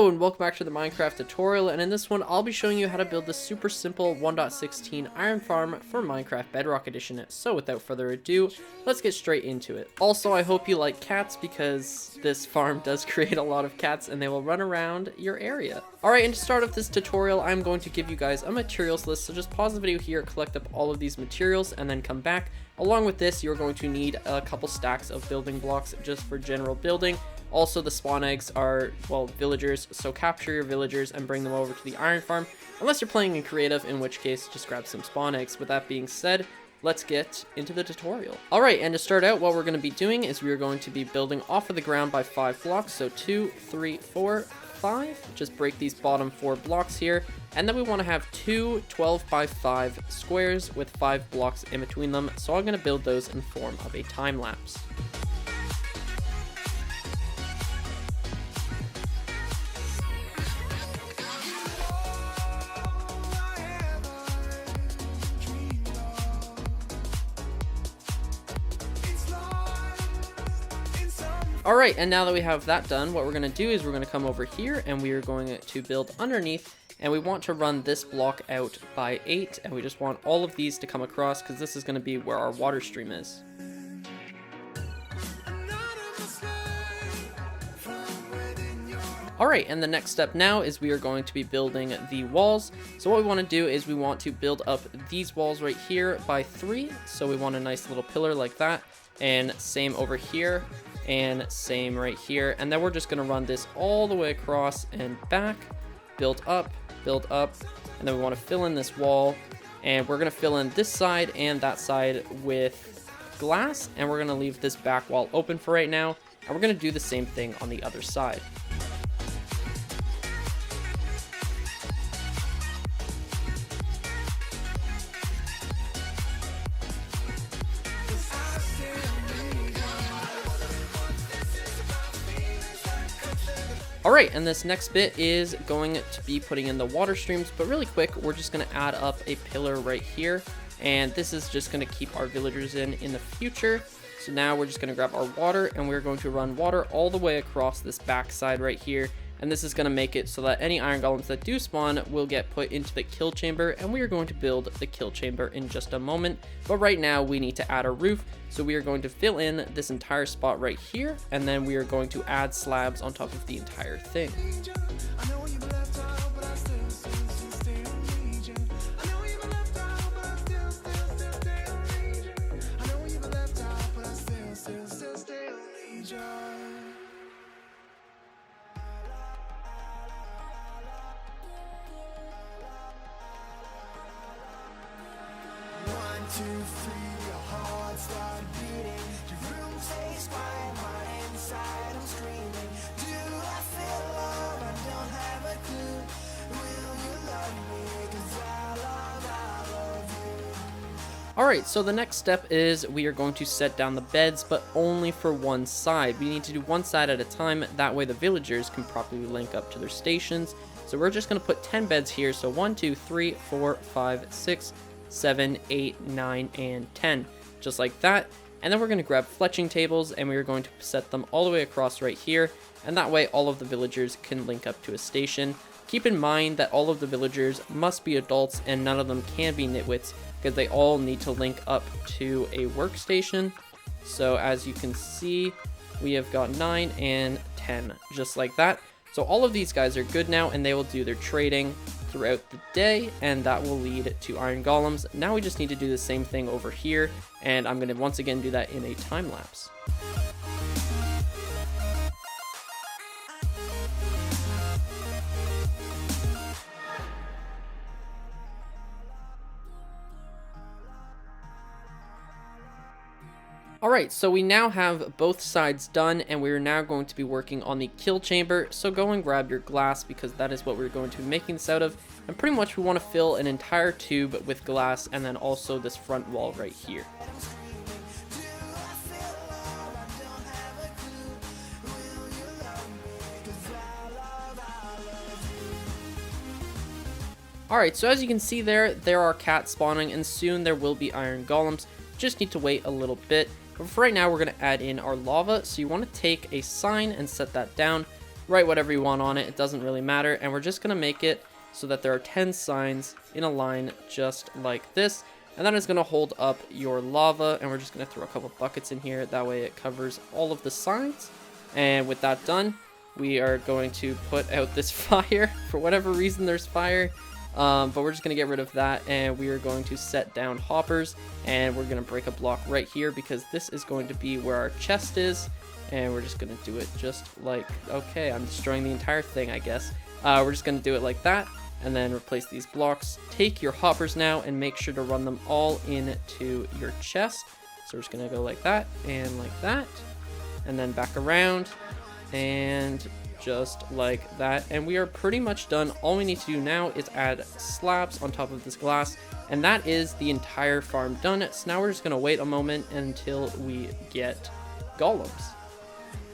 Hello and welcome back to the Minecraft tutorial, and in this one I'll be showing you how to build the super simple 1.16 iron farm for Minecraft Bedrock Edition. So without further ado, let's get straight into it. Also, I hope you like cats because this farm does create a lot of cats and they will run around your area. Alright, and to start off this tutorial, I'm going to give you guys a materials list, so just pause the video here, collect up all of these materials, and then come back. Along with this, you're going to need a couple stacks of building blocks just for general building. Also, the spawn eggs are, well, villagers, so capture your villagers and bring them over to the iron farm, unless you're playing in creative, in which case just grab some spawn eggs. With that being said, let's get into the tutorial. Alright, and to start out, what we're going to be doing is we're going to be building off of the ground by 5 blocks, so 2, 3, 4, 5. Just break these bottom 4 blocks here, and then we want to have 2 12 by 5 squares with 5 blocks in between them, so I'm going to build those in form of a time lapse. Alright, and now that we have that done, what we're going to do is we're going to come over here and we are going to build underneath, and we want to run this block out by 8, and we just want all of these to come across because this is going to be where our water stream is. Alright, and the next step now is we are going to be building the walls. So what we want to do is we want to build up these walls right here by 3, so we want a nice little pillar like that, and same over here. And same right here, and then we're just going to run this all the way across and back, build up, and then we want to fill in this wall, and we're going to fill in this side and that side with glass, and we're going to leave this back wall open for right now, and we're going to do the same thing on the other side. Alright, and this next bit is going to be putting in the water streams, but really quick, we're just going to add up a pillar right here, and this is just going to keep our villagers in the future. So now we're just going to grab our water, and we're going to run water all the way across this back side right here, and this is going to make it so that any iron golems that do spawn will get put into the kill chamber, and we are going to build the kill chamber in just a moment. But right now we need to add a roof, so we are going to fill in this entire spot right here, and then we are going to add slabs on top of the entire thing. Two, three, your heart start beating. Your room stays quiet, mine inside, I'm screaming. Do I feel love? I don't have a clue. Will you love me? 'Cause I love you. Alright, so the next step is we are going to set down the beds, but only for one side. We need to do one side at a time, that way the villagers can properly link up to their stations. So we're just going to put 10 beds here, so 1, 2, 3, 4, 5, 6, 7, 8, 9, and 10, just like that. And then we're going to grab fletching tables, and we are going to set them all the way across right here, and that way all of the villagers can link up to a station. Keep in mind that all of the villagers must be adults and none of them can be nitwits, because they all need to link up to a workstation. So as you can see, we have got 9 and 10, just like that. So all of these guys are good now, and they will do their trading throughout the day, and that will lead to iron golems. Now we just need to do the same thing over here, and I'm going to once again do that in a time lapse. Alright, so we now have both sides done, and we are now going to be working on the kill chamber. So go and grab your glass, because that is what we're going to be making this out of. And pretty much we want to fill an entire tube with glass, and then also this front wall right here. Alright, so as you can see there are cats spawning, and soon there will be iron golems. Just need to wait a little bit. But for right now, we're going to add in our lava. So you want to take a sign and set that down. write whatever you want on it. It doesn't really matter. And we're just going to make it so that there are 10 signs in a line just like this. And that is going to hold up your lava. And we're just going to throw a couple buckets in here. That way it covers all of the signs. And with that done, we are going to put out this fire. For whatever reason, there's fire. But we're just going to get rid of that, and we are going to set down hoppers, and we're going to break a block right here because this is going to be where our chest is, and we're just going to do it just like, okay, I'm destroying the entire thing, I guess. We're just going to do it like that, and then replace these blocks. Take your hoppers now and make sure to run them all into your chest. So we're just going to go like that, and then back around, and just like that. And we are pretty much done. All we need to do now is add slabs on top of this glass, and that is the entire farm done. So now we're just going to wait a moment until we get golems.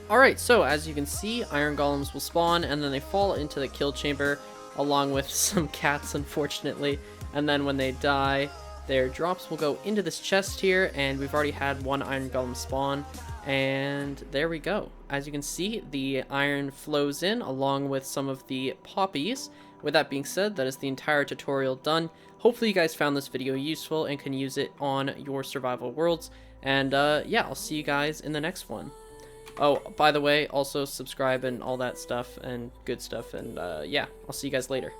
Alright, so as you can see, iron golems will spawn, and then they fall into the kill chamber along with some cats, unfortunately. And then when they die, their drops will go into this chest here, and we've already had one iron golem spawn. And there we go. As you can see, the iron flows in along with some of the poppies. With that being said, that is the entire tutorial done. Hopefully you guys found this video useful and can use it on your survival worlds. And yeah, I'll see you guys in the next one. Oh, by the way, also subscribe and all that stuff and good stuff. And yeah, I'll see you guys later.